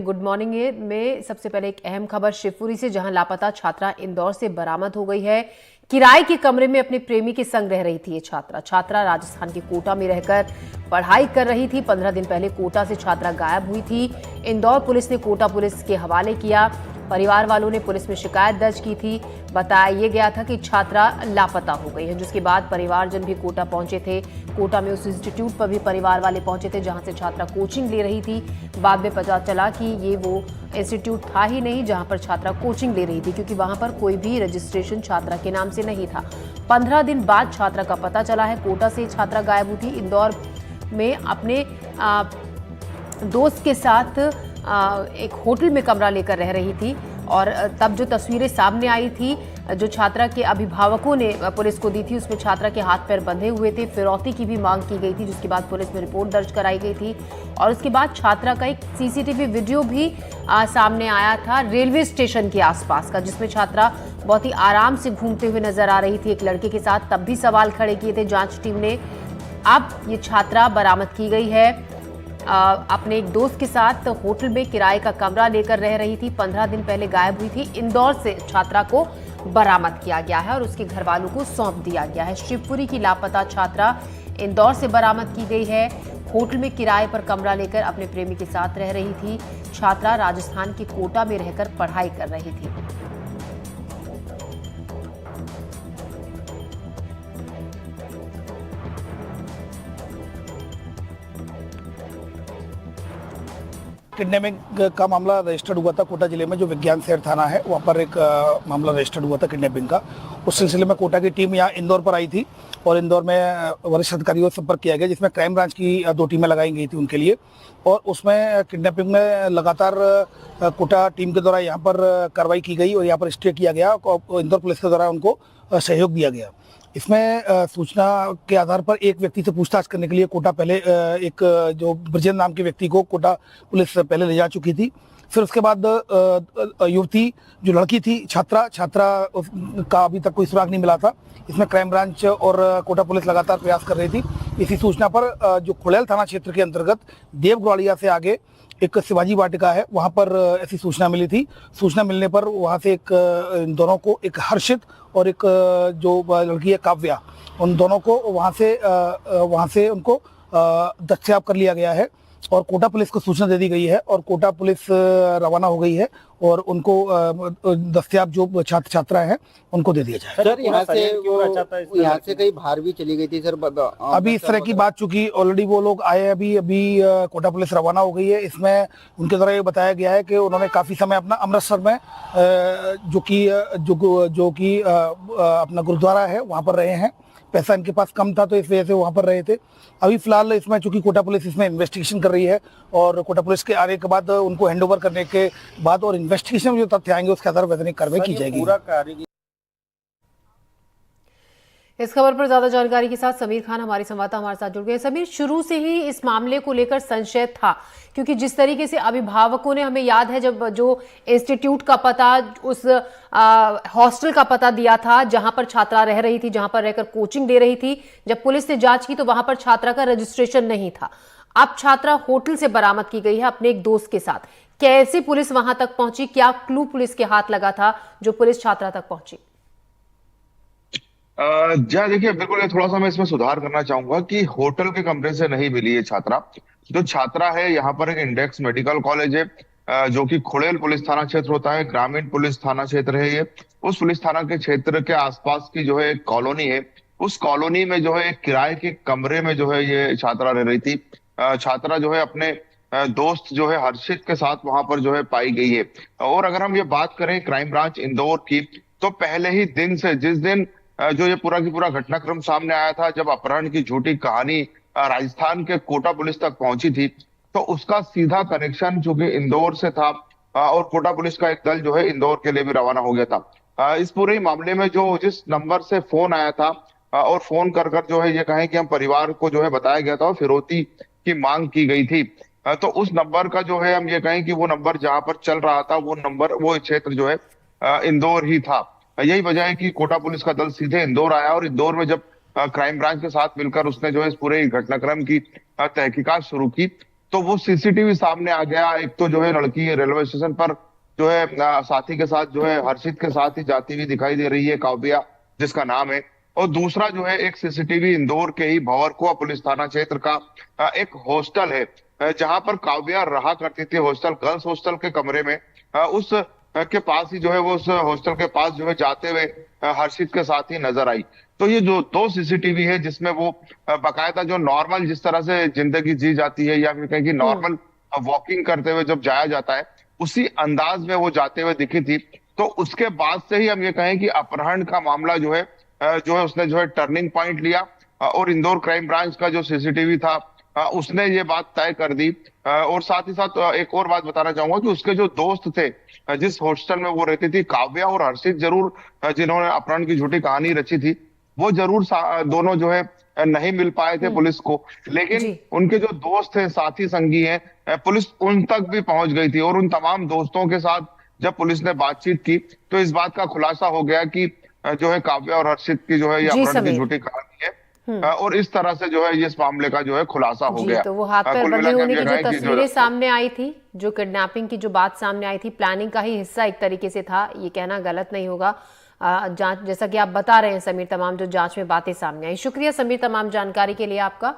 Good morning में सबसे पहले एक अहम खबर शिवपुरी से, जहां लापता छात्रा इंदौर से बरामद हो गई है। किराए के कमरे में अपने प्रेमी के संग रह रही थी ये छात्रा राजस्थान के कोटा में रहकर पढ़ाई कर रही थी। 15 दिन पहले कोटा से छात्रा गायब हुई थी। इंदौर पुलिस ने कोटा पुलिस के हवाले किया। परिवार वालों ने पुलिस में शिकायत दर्ज की थी। बताया गया था कि छात्रा लापता हो गई है, जिसके बाद परिवारजन भी कोटा पहुंचे थे। कोटा में उस इंस्टीट्यूट पर भी परिवार वाले पहुंचे थे जहां से छात्रा कोचिंग ले रही थी। बाद में पता चला कि ये वो इंस्टीट्यूट था ही नहीं जहां पर छात्रा कोचिंग ले रही थी, क्योंकि वहां पर कोई भी रजिस्ट्रेशन छात्रा के नाम से नहीं था। 15 दिन बाद छात्रा का पता चला है। कोटा से छात्रा गायब हुई थी। इंदौर में अपने दोस्त के साथ एक होटल में कमरा लेकर रह रही थी, और तब जो तस्वीरें सामने आई थी जो छात्रा के अभिभावकों ने पुलिस को दी थी, उसमें छात्रा के हाथ पैर बंधे हुए थे। फिरौती की भी मांग की गई थी, जिसके बाद पुलिस में रिपोर्ट दर्ज कराई गई थी। और उसके बाद छात्रा का एक सीसीटीवी वीडियो भी सामने आया था रेलवे स्टेशन के आसपास का, जिसमें छात्रा बहुत ही आराम से घूमते हुए नजर आ रही थी एक लड़के के साथ। तब भी सवाल खड़े किए थे जांच टीम ने। अब ये छात्रा बरामद की गई है। अपने एक दोस्त के साथ होटल में किराए का कमरा लेकर रह रही थी। 15 दिन पहले गायब हुई थी। इंदौर से छात्रा को बरामद किया गया है और उसके घर वालों को सौंप दिया गया है। शिवपुरी की लापता छात्रा इंदौर से बरामद की गई है। होटल में किराए पर कमरा लेकर अपने प्रेमी के साथ रह रही थी। छात्रा राजस्थान के कोटा में रहकर पढ़ाई कर रही थी। किडनैपिंग का मामला रजिस्टर्ड हुआ था कोटा जिले में, जो विज्ञान शहर थाना है वहाँ पर एक मामला रजिस्टर्ड हुआ था किडनैपिंग का। उस सिलसिले में कोटा की टीम यहाँ इंदौर पर आई थी और इंदौर में वरिष्ठ अधिकारियों से संपर्क किया गया, जिसमें क्राइम ब्रांच की 2 टीमें लगाई गई थी उनके लिए। और उसमें किडनैपिंग में लगातार कोटा टीम के द्वारा यहाँ पर कार्रवाई की गई और यहाँ पर स्टे किया गया और इंदौर पुलिस के द्वारा उनको सहयोग दिया गया। इसमें सूचना के आधार पर एक व्यक्ति से पूछताछ करने के लिए कोटा पहले एक जो ब्रजेंद्र नाम के व्यक्ति को कोटा पुलिस पहले ले जा चुकी थी। फिर उसके बाद युवती जो लड़की थी छात्रा का अभी तक कोई सुराग नहीं मिला था। इसमें क्राइम ब्रांच और कोटा पुलिस लगातार प्रयास कर रही थी। इसी सूचना पर जो खुड़ैल थाना क्षेत्र के अंतर्गत देवगौड़िया से आगे एक शिवाजी वाटिका है, वहाँ पर ऐसी सूचना मिली थी। सूचना मिलने पर वहाँ से इन दोनों को, एक हर्षित और एक जो लड़की है काव्या, उन दोनों को वहाँ से उनको दस्तयाब कर लिया गया है और कोटा पुलिस को सूचना दे दी गई है और कोटा पुलिस रवाना हो गई है और उनको दस्तयाब जो छात्र छात्रा हैं उनको दे दिया जाए। सर यहाँ से कहीं बाहर भी चली गई थी सर? अभी इस तरह की बात, चूंकि ऑलरेडी वो लोग आए, अभी कोटा पुलिस रवाना हो गई है। इसमें उनके द्वारा ये बताया गया है कि उन्होंने काफी समय अपना अमृतसर में जो कि अपना गुरुद्वारा है वहाँ पर रहे हैं। पैसा इनके पास कम था तो इस वजह से वहाँ पर रहे थे। अभी फिलहाल इसमें चूंकि कोटा पुलिस इसमें इन्वेस्टिगेशन कर रही है और कोटा पुलिस के आने के बाद उनको हैंडओवर करने के बाद और इन्वेस्टिगेशन में जो तथ्य आएंगे उसके आधार पर वैधानिक कार्रवाई की जाएगी। इस खबर पर ज्यादा जानकारी के साथ समीर खान हमारे संवाददाता हमारे साथ जुड़ गए। समीर, शुरू से ही इस मामले को लेकर संशय था, क्योंकि जिस तरीके से अभिभावकों ने, हमें याद है जब जो इंस्टीट्यूट का पता, उस हॉस्टल का पता दिया था जहां पर छात्रा रह रही थी, जहां पर रहकर कोचिंग दे रही थी, जब पुलिस ने जांच की तो वहां पर छात्रा का रजिस्ट्रेशन नहीं था। अब छात्रा होटल से बरामद की गई है अपने एक दोस्त के साथ। कैसे पुलिस वहां तक पहुंची? क्या क्लू पुलिस के हाथ लगा था जो पुलिस छात्रा तक पहुंची? जी देखिए, बिल्कुल थोड़ा सा मैं इसमें सुधार करना चाहूंगा कि होटल के कमरे से नहीं मिली है छात्रा। जो छात्रा है यहाँ पर एक इंडेक्स मेडिकल कॉलेज है, जो कि खुड़ैल पुलिस थाना क्षेत्र होता है, ग्रामीण पुलिस थाना क्षेत्र है ये। उस पुलिस थाना के क्षेत्र के आसपास की जो है एक कॉलोनी है, उस कॉलोनी में जो है एक किराए के कमरे में जो है ये छात्रा रह रही थी। छात्रा जो है अपने दोस्त जो है हर्षित के साथ वहां पर जो है पाई गई है। और अगर हम ये बात करें क्राइम ब्रांच इंदौर की, तो पहले ही दिन से, जिस दिन जो ये पूरा की पूरा घटनाक्रम सामने आया था, जब अपहरण की झूठी कहानी राजस्थान के कोटा पुलिस तक पहुंची थी, तो उसका सीधा कनेक्शन जो कि इंदौर से था और कोटा पुलिस का एक दल जो है इंदौर के लिए भी रवाना हो गया था। इस पूरे मामले में जो जिस नंबर से फोन आया था और फोन कर कर जो है ये कहें कि हम परिवार को जो है बताया गया था और फिरौती की मांग की गई थी, तो उस नंबर का जो है हम ये कहें कि वो नंबर जहां पर चल रहा था, वो नंबर, वो क्षेत्र जो है इंदौर ही था। यही वजह है कि कोटा पुलिस का दल सीधे इंदौर आया और इंदौर में जब क्राइम ब्रांच के साथ मिलकर उसने जो है इस पूरे घटनाक्रम की तहकीकात शुरू की, तो वो सीसीटीवी सामने आ गया। एक तो जो है लड़की रेलवे स्टेशन पर जो है साथी के साथ जो है हर्षित के साथ ही जाती हुई दिखाई दे रही है, काव्या जिसका नाम है। और दूसरा जो है एक सीसीटीवी इंदौर के ही भंवरकुआ पुलिस थाना क्षेत्र का एक हॉस्टल है जहां पर काव्या रहा करती थी, हॉस्टल गर्ल्स हॉस्टल के कमरे में। उस के पास ही जो है वो उस हॉस्टल के पास जो है जाते हुए हर्षित के साथ ही नजर आई। तो ये जो दो सीसीटीवी है जिसमें वो बाकायदा जो नॉर्मल जिस तरह से जिंदगी जी जाती है या फिर कहें कि नॉर्मल वॉकिंग करते हुए जब जाया जाता है उसी अंदाज में वो जाते हुए दिखी थी। तो उसके बाद से ही हम ये कहें कि अपहरण का मामला जो है उसने जो है टर्निंग पॉइंट लिया और इंदौर क्राइम ब्रांच का जो सीसीटीवी था उसने ये बात तय कर दी। और साथ ही साथ एक और बात बताना चाहूंगा कि उसके जो दोस्त थे जिस हॉस्टल में वो रहती थी, काव्या और हर्षित जरूर जिन्होंने अपहरण की झूठी कहानी रची थी, वो जरूर दोनों जो है नहीं मिल पाए थे पुलिस को। लेकिन जी। उनके जो दोस्त हैं, साथी संगी हैं, पुलिस उन तक भी पहुंच गई थी और उन तमाम दोस्तों के साथ जब पुलिस ने बातचीत की तो इस बात का खुलासा हो गया कि जो है काव्या और हर्षित की जो है ये जी अपहरण की समीर। झूठी कहानी है। और इस तरह से जो है इस मामले का जो है खुलासा हो जी, गया। तो वो हाथ पैर कुल बंधे मिला के होने हम की ये जो कहें कि तस्वीरें सामने आई थी, जो किडनैपिंग की जो बात सामने आई थी, प्लानिंग का ही हिस्सा एक तरीके से था, ये कहना गलत नहीं होगा। जांच, जैसा कि आप बता रहे हैं समीर, तमाम जो जांच में बातें सामने आई। शुक्रिया समीर तमाम जानकारी के लिए आपका।